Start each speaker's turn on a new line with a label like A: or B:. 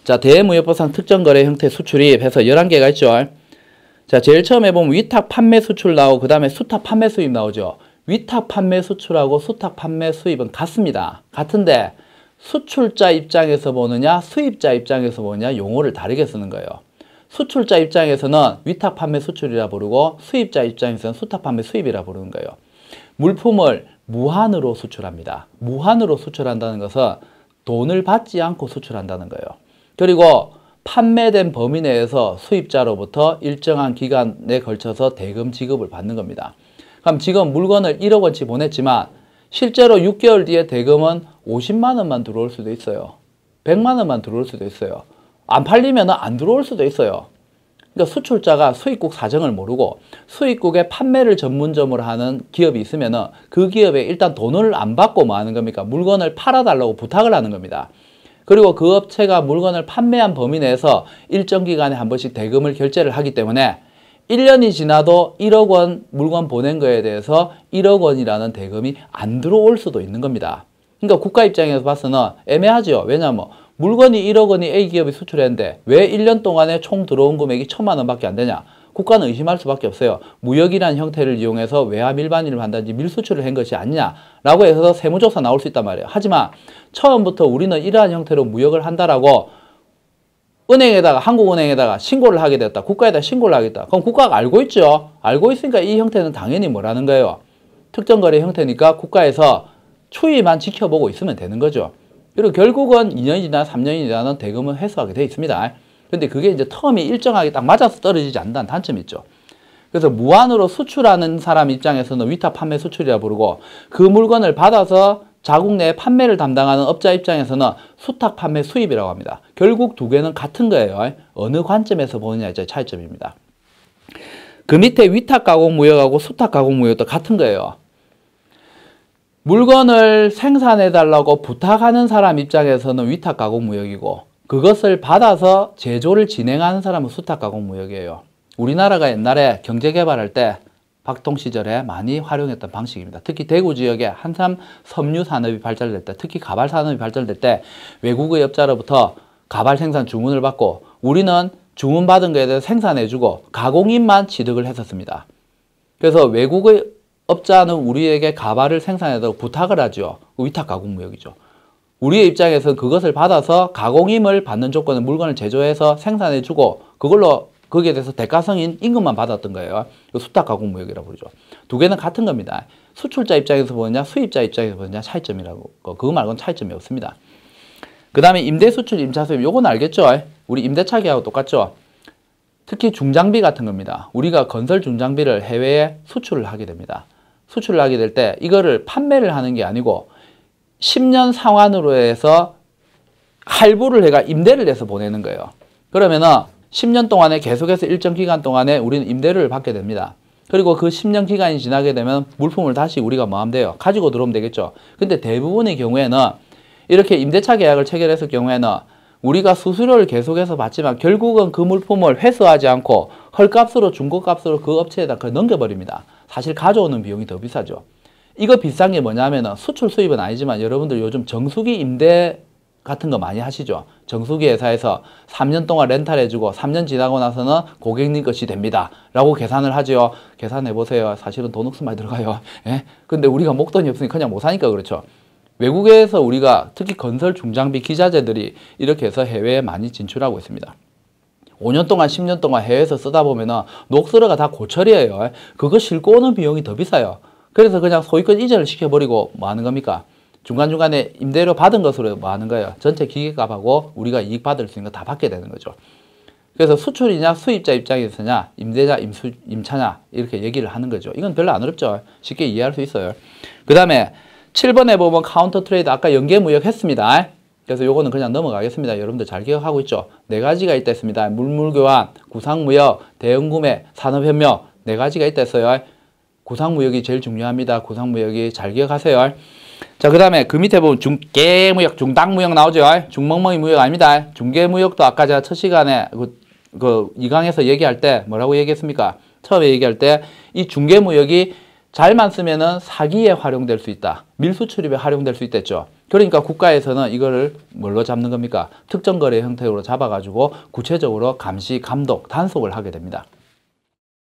A: 자, 대무역법상 특정거래 형태 수출입 해서 11개가 있죠. 자, 제일 처음에 보면 위탁 판매 수출 나오고 그 다음에 수탁 판매 수입 나오죠. 위탁 판매 수출하고 수탁 판매 수입은 같습니다. 같은데 수출자 입장에서 보느냐 수입자 입장에서 보느냐 용어를 다르게 쓰는 거예요. 수출자 입장에서는 위탁 판매 수출이라 부르고 수입자 입장에서는 수탁 판매 수입이라 부르는 거예요. 물품을 무한으로 수출합니다. 무한으로 수출한다는 것은 돈을 받지 않고 수출한다는 거예요. 그리고 판매된 범위 내에서 수입자로부터 일정한 기간에 걸쳐서 대금 지급을 받는 겁니다. 그럼 지금 물건을 1억 원치 보냈지만 실제로 6개월 뒤에 대금은 50만 원만 들어올 수도 있어요. 100만 원만 들어올 수도 있어요. 안 팔리면 안 들어올 수도 있어요. 그러니까 수출자가 수입국 사정을 모르고 수입국에 판매를 전문점으로 하는 기업이 있으면 그 기업에 일단 돈을 안 받고 뭐 하는 겁니까? 물건을 팔아달라고 부탁을 하는 겁니다. 그리고 그 업체가 물건을 판매한 범위 내에서 일정 기간에 한 번씩 대금을 결제를 하기 때문에 1년이 지나도 1억 원 물건 보낸 거에 대해서 1억 원이라는 대금이 안 들어올 수도 있는 겁니다. 그러니까 국가 입장에서 봐서는 애매하죠. 왜냐하면 물건이 1억 원이 A기업이 수출했는데 왜 1년 동안에 총 들어온 금액이 1,000만 원밖에 안 되냐? 국가는 의심할 수밖에 없어요. 무역이라는 형태를 이용해서 외화 밀반입을 한다든지 밀수출을 한 것이 아니냐라고 해서 세무조사 나올 수 있단 말이에요. 하지만 처음부터 우리는 이러한 형태로 무역을 한다라고 은행에다가 한국은행에다가 신고를 하게 됐다. 국가에다 신고를 하겠다. 그럼 국가가 알고 있죠. 알고 있으니까 이 형태는 당연히 뭐라는 거예요. 특정거래 형태니까 국가에서 추이만 지켜보고 있으면 되는 거죠. 그리고 결국은 2년이나 3년이 지나는 대금은 회수하게 되어 있습니다. 근데 그게 이제 텀이 일정하게 딱 맞아서 떨어지지 않는다는 단점이 있죠. 그래서 무한으로 수출하는 사람 입장에서는 위탁 판매 수출이라 부르고 그 물건을 받아서 자국 내에 판매를 담당하는 업자 입장에서는 수탁 판매 수입이라고 합니다. 결국 두 개는 같은 거예요. 어느 관점에서 보느냐의 차이점입니다. 그 밑에 위탁 가공 무역하고 수탁 가공 무역도 같은 거예요. 물건을 생산해 달라고 부탁하는 사람 입장에서는 위탁 가공 무역이고 그것을 받아서 제조를 진행하는 사람은 수탁 가공 무역이에요. 우리나라가 옛날에 경제 개발할 때 박통 시절에 많이 활용했던 방식입니다. 특히 대구 지역에 한참 섬유 산업이 발달될 때, 특히 가발 산업이 발달될 때 외국의 업자로부터 가발 생산 주문을 받고 우리는 주문받은 거에 대해서 생산해주고 가공인만 취득을 했었습니다. 그래서 외국의 업자는 우리에게 가발을 생산해달라고 부탁을 하죠. 위탁 가공 무역이죠. 우리의 입장에서는 그것을 받아서 가공임을 받는 조건은 물건을 제조해서 생산해주고 그걸로 거기에 대해서 대가성인 임금만 받았던 거예요. 수탁 가공 무역이라고 부르죠. 두 개는 같은 겁니다. 수출자 입장에서 보느냐 수입자 입장에서 보느냐 차이점이라고. 그거 말고는 차이점이 없습니다. 그 다음에 임대 수출 임차 수입 요건 알겠죠? 우리 임대차계하고 똑같죠? 특히 중장비 같은 겁니다. 우리가 건설 중장비를 해외에 수출을 하게 됩니다. 수출을 하게 될 때 이거를 판매를 하는 게 아니고 10년 상환으로 해서 할부를 해가 임대를 해서 보내는 거예요. 그러면은 10년 동안에 계속해서 일정 기간 동안에 우리는 임대료를 받게 됩니다. 그리고 그 10년 기간이 지나게 되면 물품을 다시 우리가 뭐 하면 돼요? 가지고 들어오면 되겠죠. 근데 대부분의 경우에는 이렇게 임대차 계약을 체결했을 경우에는 우리가 수수료를 계속해서 받지만 결국은 그 물품을 회수하지 않고 헐값으로 중고값으로 그 업체에다 그걸 넘겨버립니다. 사실 가져오는 비용이 더 비싸죠. 이거 비싼 게 뭐냐면은 수출 수입은 아니지만 여러분들 요즘 정수기 임대 같은 거 많이 하시죠. 정수기 회사에서 3년 동안 렌탈해주고 3년 지나고 나서는 고객님 것이 됩니다. 라고 계산을 하죠. 계산해보세요. 사실은 돈 억수 많이 들어가요. 예? 근데 우리가 목돈이 없으니까 그냥 못 사니까 그렇죠. 외국에서 우리가 특히 건설 중장비 기자재들이 이렇게 해서 해외에 많이 진출하고 있습니다. 5년 동안 10년 동안 해외에서 쓰다 보면은 녹슬어가 다 고철이에요. 그거 싣고 오는 비용이 더 비싸요. 그래서 그냥 소유권 이전을 시켜버리고 뭐 하는 겁니까? 중간중간에 임대료 받은 것으로 뭐 하는 거예요? 전체 기계값하고 우리가 이익 받을 수 있는 거 다 받게 되는 거죠. 그래서 수출이냐 수입자 입장에서냐 임대자 임차냐 이렇게 얘기를 하는 거죠. 이건 별로 안 어렵죠. 쉽게 이해할 수 있어요. 그 다음에 7번에 보면 카운터 트레이드 아까 연계무역 했습니다. 그래서 요거는 그냥 넘어가겠습니다. 여러분들 잘 기억하고 있죠? 4가지가 있다 했습니다. 물물교환, 구상무역, 대응구매, 산업협력 4가지가 있다 했어요. 구상무역이 제일 중요합니다. 구상무역이 잘 기억하세요. 자, 그 다음에 그 밑에 보면 중개무역, 중당무역 나오죠. 중멍멍이 무역 아닙니다. 중개무역도 아까 제가 첫 시간에 그 2강에서 얘기할 때 뭐라고 얘기했습니까? 처음에 얘기할 때 이 중개무역이 잘만 쓰면은 사기에 활용될 수 있다. 밀수 출입에 활용될 수 있댔죠. 그러니까 국가에서는 이거를 뭘로 잡는 겁니까? 특정 거래 형태로 잡아가지고 구체적으로 감시, 감독, 단속을 하게 됩니다.